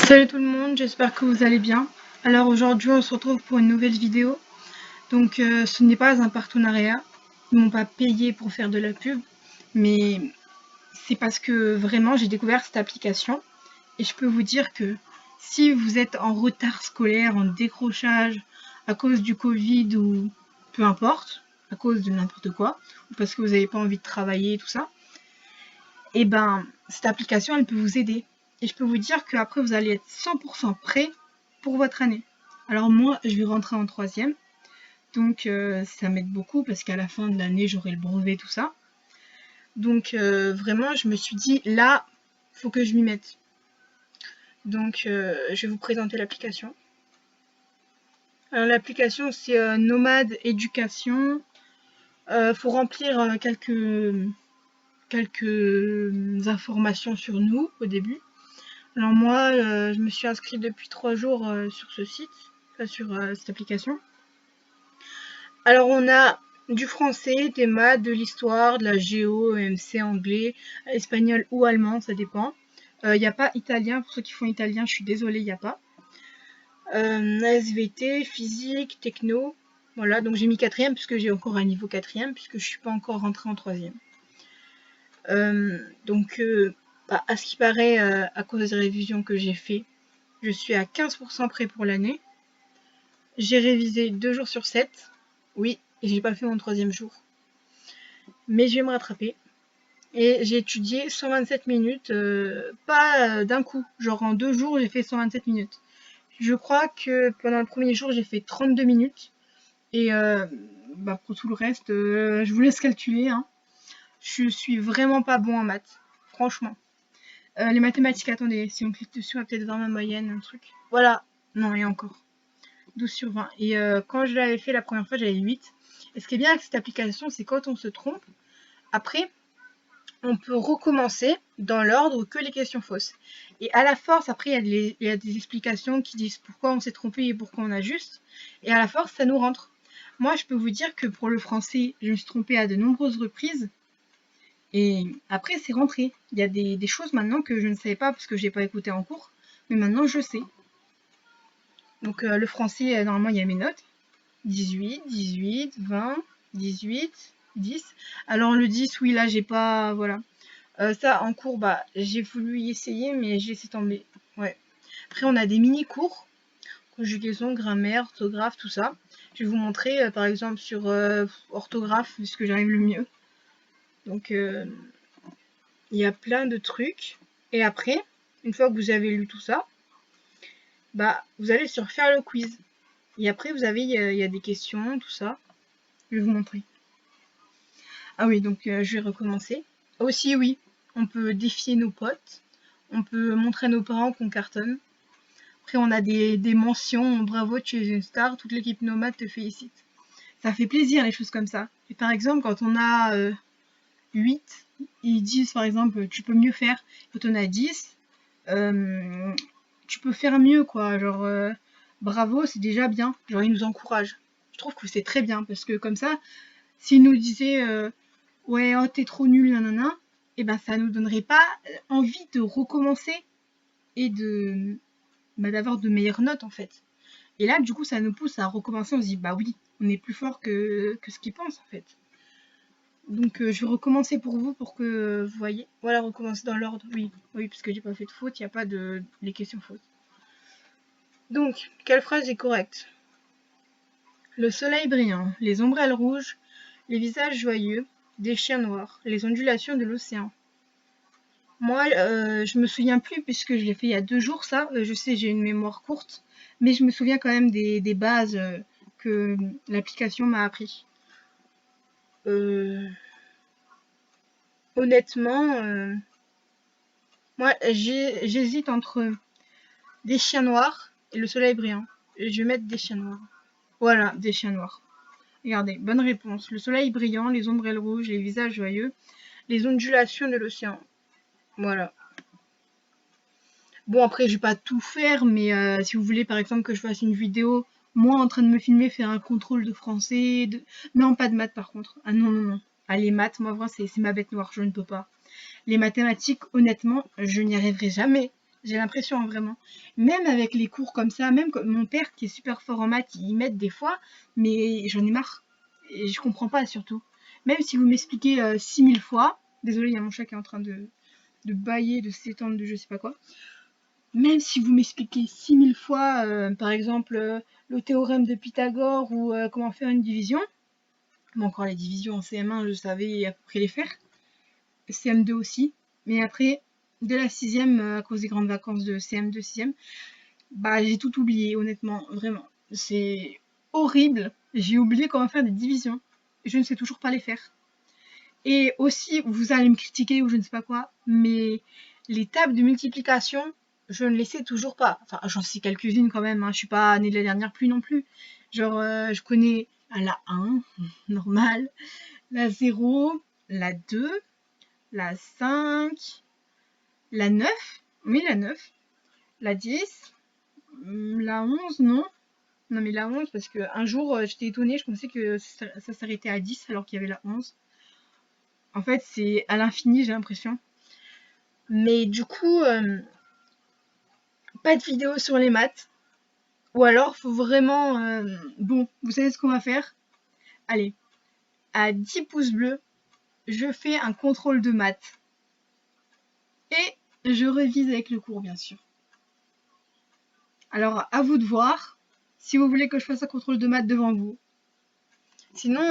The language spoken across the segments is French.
Salut tout le monde, j'espère que vous allez bien. Alors aujourd'hui on se retrouve pour une nouvelle vidéo. Donc ce n'est pas un partenariat, ils m'ont pas payé pour faire de la pub, mais c'est parce que vraiment j'ai découvert cette application et je peux vous dire que si vous êtes en retard scolaire, en décrochage à cause du Covid ou peu importe, à cause de n'importe quoi, ou parce que vous n'avez pas envie de travailler et tout ça, et ben cette application elle peut vous aider. Et je peux vous dire qu'après vous allez être 100% prêt pour votre année. Alors moi je vais rentrer en troisième, donc ça m'aide beaucoup parce qu'à la fin de l'année j'aurai le brevet tout ça. Donc vraiment je me suis dit là faut que je m'y mette. Donc je vais vous présenter l'application. Alors l'application c'est Nomade Éducation. Faut remplir quelques informations sur nous au début. Alors moi, je me suis inscrite depuis 3 jours sur ce site, enfin sur cette application. Alors on a du français, des maths, de l'histoire, de la géo, EMC, anglais, espagnol ou allemand, ça dépend. Il n'y a pas italien, pour ceux qui font italien, je suis désolée, il n'y a pas. SVT, physique, techno, voilà, donc j'ai mis quatrième puisque j'ai encore un niveau quatrième puisque je suis pas encore rentrée en troisième. Donc à ce qui paraît, à cause des révisions que j'ai fait, je suis à 15% prêt pour l'année. J'ai révisé 2 jours sur 7. Oui, et j'ai pas fait mon troisième jour. Mais je vais me rattraper. Et j'ai étudié 127 minutes, pas d'un coup. Genre en 2 jours, j'ai fait 127 minutes. Je crois que pendant le premier jour, j'ai fait 32 minutes. Et pour tout le reste, je vous laisse calculer. Hein. Je suis vraiment pas bon en maths. Franchement. Les mathématiques, attendez, si on clique dessus, on va peut-être voir ma moyenne, un truc. Voilà. Non, et encore. 12 sur 20. Et quand je l'avais fait la première fois, j'avais 8. Et ce qui est bien avec cette application, c'est quand on se trompe, après, on peut recommencer dans l'ordre que les questions fausses. Et à la force, après, il y a des explications qui disent pourquoi on s'est trompé et pourquoi on ajuste. Et à la force, ça nous rentre. Moi, je peux vous dire que pour le français, je me suis trompée à de nombreuses reprises. Et après, c'est rentré. Il y a des choses maintenant que je ne savais pas parce que je n'ai pas écouté en cours. Mais maintenant, je sais. Donc le français, normalement, il y a mes notes. 18, 18, 20, 18, 10. Alors le 10, oui, là, j'ai pas... Voilà. Ça, en cours, j'ai voulu y essayer, mais j'ai laissé tomber. Ouais. Après, on a des mini-cours. Conjugaison, grammaire, orthographe, tout ça. Je vais vous montrer, par exemple, sur orthographe, puisque j'arrive le mieux. Donc, il y a plein de trucs. Et après, une fois que vous avez lu tout ça, vous allez sur faire le quiz. Et après, vous avez, il y a des questions, tout ça. Je vais vous montrer. Ah oui, donc je vais recommencer. Aussi, oui, on peut défier nos potes. On peut montrer à nos parents qu'on cartonne. Après, on a des mentions. Bravo, tu es une star. Toute l'équipe nomade te félicite. Ça fait plaisir, les choses comme ça. Et par exemple, quand on a 8, ils disent par exemple, tu peux mieux faire. Quand on a 10, tu peux faire mieux, quoi. Genre, bravo, c'est déjà bien. Genre, ils nous encouragent. Je trouve que c'est très bien parce que comme ça, s'ils nous disaient ouais, oh, t'es trop nul, nanana, et ça nous donnerait pas envie de recommencer et d'avoir de meilleures notes en fait. Et là, du coup, ça nous pousse à recommencer. On se dit, bah oui, on est plus fort que ce qu'ils pensent en fait. Donc, je vais recommencer pour vous pour que vous voyez. Voilà, recommencer dans l'ordre. Oui, oui, parce que j'ai pas fait de faute, il n'y a pas de les questions fausses. Donc, quelle phrase est correcte? Le soleil brillant, les ombrelles rouges, les visages joyeux, des chiens noirs, les ondulations de l'océan. Moi, je me souviens plus puisque je l'ai fait il y a 2 jours ça, je sais, j'ai une mémoire courte, mais je me souviens quand même des bases, que l'application m'a appris. Honnêtement, moi j'hésite entre des chiens noirs et le soleil brillant. Et je vais mettre des chiens noirs. Voilà, des chiens noirs. Regardez, bonne réponse. Le soleil brillant, les ombrelles rouges, les visages joyeux, les ondulations de l'océan. Voilà. Bon, après, je vais pas tout faire, mais si vous voulez, par exemple, que je fasse une vidéo, moi en train de me filmer, faire un contrôle de français, non, pas de maths par contre. Ah non, non, non. Ah, les maths, moi, vraiment, c'est ma bête noire, je ne peux pas. Les mathématiques, honnêtement, je n'y arriverai jamais. J'ai l'impression, vraiment. Même avec les cours comme ça, même comme mon père qui est super fort en maths, il m'aide des fois, mais j'en ai marre. Et je comprends pas surtout. Même si vous m'expliquez 6000 fois, désolé, il y a mon chat qui est en train de bâiller, de s'étendre, de je sais pas quoi. Même si vous m'expliquez 6000 fois, par exemple, le théorème de Pythagore ou comment faire une division, bon, encore les divisions en CM1, je savais à peu près les faire. CM2 aussi. Mais après, dès la 6e, à cause des grandes vacances de CM2, 6e, bah j'ai tout oublié, honnêtement, vraiment. C'est horrible. J'ai oublié comment faire des divisions. Je ne sais toujours pas les faire. Et aussi, vous allez me critiquer ou je ne sais pas quoi, mais les tables de multiplication, je ne les sais toujours pas. Enfin, j'en sais quelques-unes quand même, hein. Je suis pas née de la dernière pluie non plus. Genre, je connais la 1, normale, la 0, la 2, la 5, la 9, oui, la 9, la 10, la 11, non. Non, mais la 11, parce qu'un jour, j'étais étonnée, je pensais que ça s'arrêtait à 10 alors qu'il y avait la 11. En fait, c'est à l'infini, j'ai l'impression. Mais du coup, pas de vidéo sur les maths. Ou alors, faut vraiment... bon, vous savez ce qu'on va faire? Allez, à 10 pouces bleus, je fais un contrôle de maths. Et je révise avec le cours, bien sûr. Alors, à vous de voir si vous voulez que je fasse un contrôle de maths devant vous. Sinon,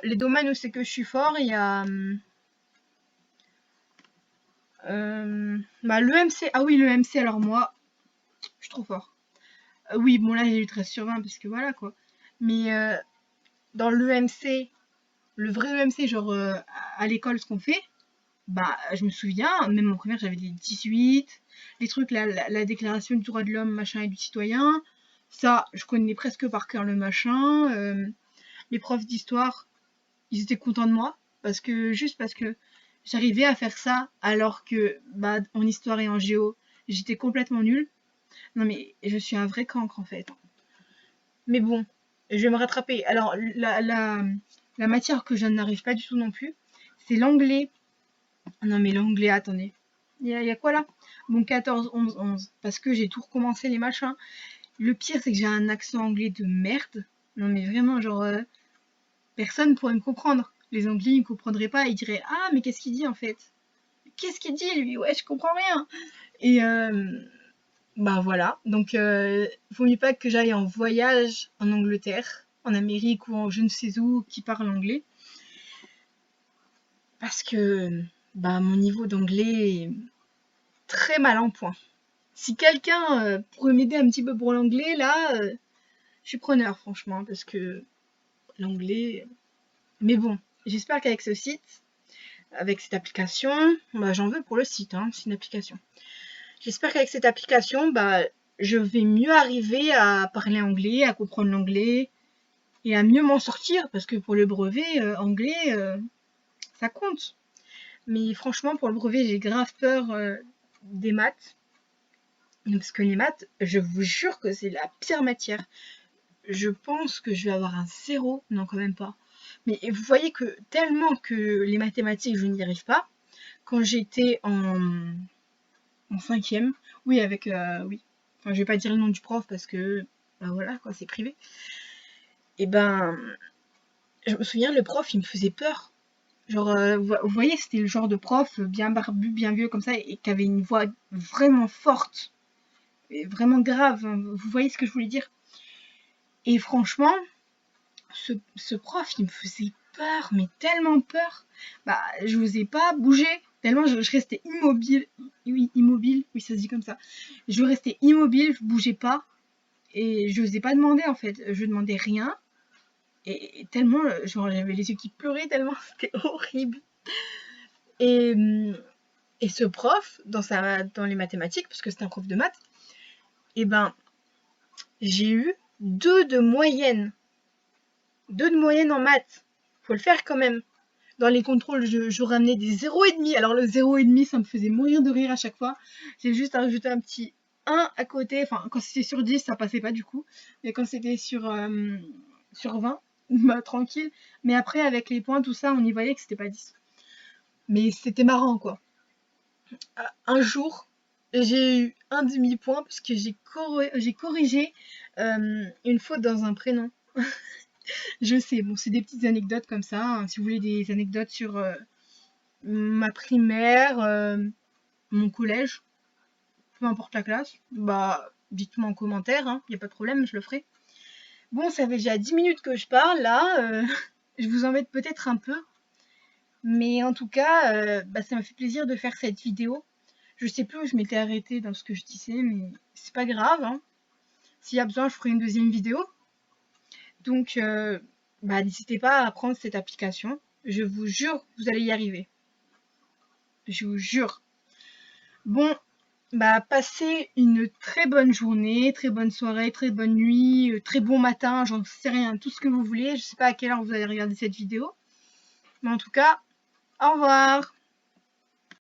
les domaines où c'est que je suis fort, il y a... bah, l'EMC. Ah oui, l'EMC, alors moi, je suis trop fort. Oui, bon là, j'ai eu 13 sur 20 parce que voilà, quoi. Mais dans l'EMC, le vrai EMC, genre à l'école, ce qu'on fait, bah, je me souviens, même en première, j'avais des 18, les trucs, la déclaration du droit de l'homme, machin, et du citoyen. Ça, je connais presque par cœur le machin. Les profs d'histoire, ils étaient contents de moi, juste parce que j'arrivais à faire ça, alors que, bah, en histoire et en géo, j'étais complètement nulle. Non, mais je suis un vrai cancre, en fait. Mais bon, je vais me rattraper. Alors, la matière que je n'arrive pas du tout non plus, c'est l'anglais. Non, mais l'anglais, attendez. Il y a quoi là? Bon, 14, 11, 11. Parce que j'ai tout recommencé les machins. Le pire, c'est que j'ai un accent anglais de merde. Non, mais vraiment, genre, personne pourrait me comprendre. Les anglais, ils me comprendraient pas. Ils diraient: Ah, mais qu'est-ce qu'il dit en fait? Qu'est-ce qu'il dit lui? Ouais, je comprends rien. Et bah voilà. Donc, vaut mieux pas que j'aille en voyage en Angleterre, en Amérique ou en je ne sais où qui parle anglais. Parce que bah, mon niveau d'anglais est très mal en point. Si quelqu'un pourrait m'aider un petit peu pour l'anglais, là, je suis preneur, franchement, parce que l'anglais. Mais bon, j'espère qu'avec ce site, avec cette application, bah, j'en veux pour le site, hein, c'est une application. J'espère qu'avec cette application, bah, je vais mieux arriver à parler anglais, à comprendre l'anglais et à mieux m'en sortir, parce que pour le brevet anglais, ça compte. Mais franchement, pour le brevet, j'ai grave peur des maths. Parce que les maths, je vous jure que c'est la pire matière. Je pense que je vais avoir un 0. Non, quand même pas. Mais vous voyez que tellement que les mathématiques, je n'y arrive pas. Quand j'étais en 5e, oui, avec... oui. Enfin, je vais pas dire le nom du prof parce que... Bah voilà, quoi, c'est privé. Et ben... Je me souviens, le prof, il me faisait peur. Genre, vous voyez, c'était le genre de prof bien barbu, bien vieux comme ça, et qui avait une voix vraiment forte, et vraiment grave, hein. Vous voyez ce que je voulais dire? Et franchement, ce prof, il me faisait peur, mais tellement peur. Bah, je n'osais pas bouger, tellement je restais immobile. Oui, immobile, oui, ça se dit comme ça. Je restais immobile, je bougeais pas, et je n'osais pas demander en fait. Je demandais rien, et tellement, genre, j'avais les yeux qui pleuraient tellement, c'était horrible. Et, et ce prof, dans les mathématiques, parce que c'était un prof de maths, et ben, j'ai eu 2 de moyenne. 2 de moyenne en maths. Faut le faire quand même. Dans les contrôles, je ramenais des 0,5. Alors le 0,5, ça me faisait mourir de rire à chaque fois. J'ai juste rajouté un petit 1 à côté. Enfin, quand c'était sur 10, ça passait pas du coup. Mais quand c'était sur 20, bah, tranquille. Mais après, avec les points, tout ça, on y voyait que c'était pas 10. Mais c'était marrant, quoi. Un jour, J'ai eu un demi-point parce que j'ai corrigé une faute dans un prénom. Je sais, bon, c'est des petites anecdotes comme ça, hein. Si vous voulez des anecdotes sur ma primaire, mon collège, peu importe la classe, bah dites-moi en commentaire, hein, y a pas de problème, je le ferai. Bon, ça fait déjà 10 minutes que je parle là, je vous embête peut-être un peu, mais en tout cas, bah, ça m'a fait plaisir de faire cette vidéo. Je sais plus où je m'étais arrêtée dans ce que je disais, mais c'est pas grave, hein. S'il y a besoin, je ferai une deuxième vidéo. Donc, bah, n'hésitez pas à prendre cette application. Je vous jure, vous allez y arriver. Je vous jure. Bon, bah, passez une très bonne journée, très bonne soirée, très bonne nuit, très bon matin, j'en sais rien, tout ce que vous voulez. Je sais pas à quelle heure vous allez regarder cette vidéo. Mais en tout cas, au revoir!